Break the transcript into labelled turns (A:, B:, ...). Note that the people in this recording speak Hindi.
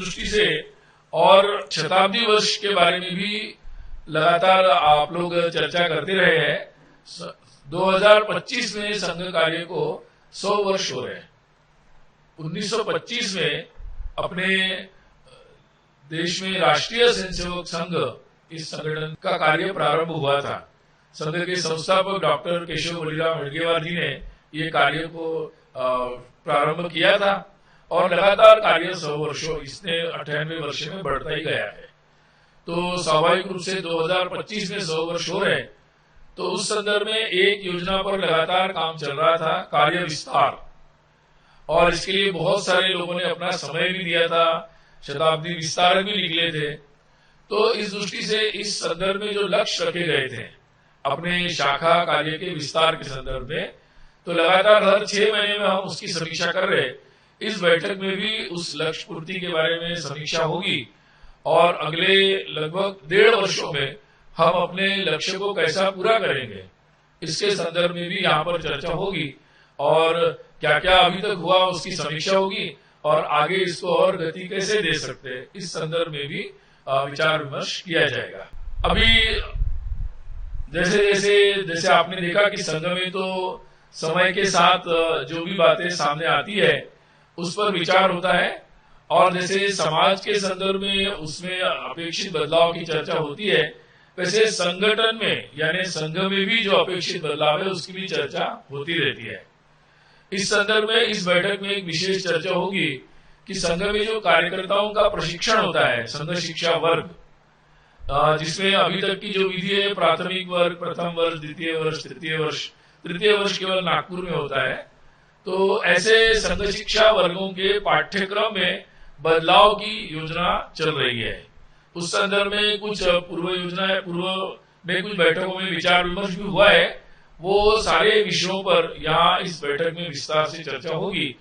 A: दृष्टि से और शताब्दी वर्ष के बारे में भी लगातार आप लोग चर्चा करते रहे हैं। 2025 में संघ कार्य को 100 वर्ष हो रहे हैं। 1925 में अपने देश में राष्ट्रीय स्वयंसेवक संघ इस संगठन का कार्य प्रारंभ हुआ था। संघ के संस्थापक डॉक्टर केशव बलिराम हेडगेवार जी ने ये कार्य को प्रारंभ किया था और लगातार कार्य 100 वर्षों इसने 98 वर्ष में बढ़ता ही गया है। तो स्वाभाविक रूप से 2025 में 100 वर्ष हो रहे, तो उस संदर्भ में एक योजना पर लगातार काम चल रहा था, कार्य विस्तार, और इसके लिए बहुत सारे लोगों ने अपना समय भी दिया था, शताब्दी विस्तार भी निकले थे। तो इस दृष्टि से इस संदर्भ में जो लक्ष्य रखे गए थे अपने शाखा कार्य के विस्तार के संदर्भ में, तो लगातार हर 6 महीने में हम उसकी समीक्षा कर रहे। इस बैठक में भी उस लक्ष्य पूर्ति के बारे में समीक्षा होगी और अगले लगभग 1.5 वर्षों में हम अपने लक्ष्य को कैसा पूरा करेंगे इसके संदर्भ में भी यहाँ पर चर्चा होगी और क्या क्या अभी तक हुआ उसकी समीक्षा होगी और आगे इसको और गति कैसे दे सकते हैं इस संदर्भ में भी विचार विमर्श किया जाएगा। अभी जैसे आपने देखा कि संघ में तो समय के साथ जो भी बातें सामने आती है उस पर विचार होता है और जैसे समाज के संदर्भ में उसमें अपेक्षित बदलाव की चर्चा होती है, वैसे संगठन में यानी संघ में भी जो अपेक्षित बदलाव है उसकी भी चर्चा होती रहती है। इस संदर्भ में इस बैठक में एक विशेष चर्चा होगी कि संघ में जो कार्यकर्ताओं का प्रशिक्षण होता है, संघ शिक्षा वर्ग, जिसमें अभी तक की जो विधि है प्राथमिक वर्ग, प्रथम वर्ष, द्वितीय वर्ष, तृतीय वर्ष केवल नागपुर में होता है। तो ऐसे संघ शिक्षा वर्गों के पाठ्यक्रम में बदलाव की योजना चल रही है। उस संदर्भ में कुछ पूर्व में कुछ बैठकों में विचार विमर्श भी हुआ है। वो सारे विषयों पर यहाँ इस बैठक में विस्तार से चर्चा होगी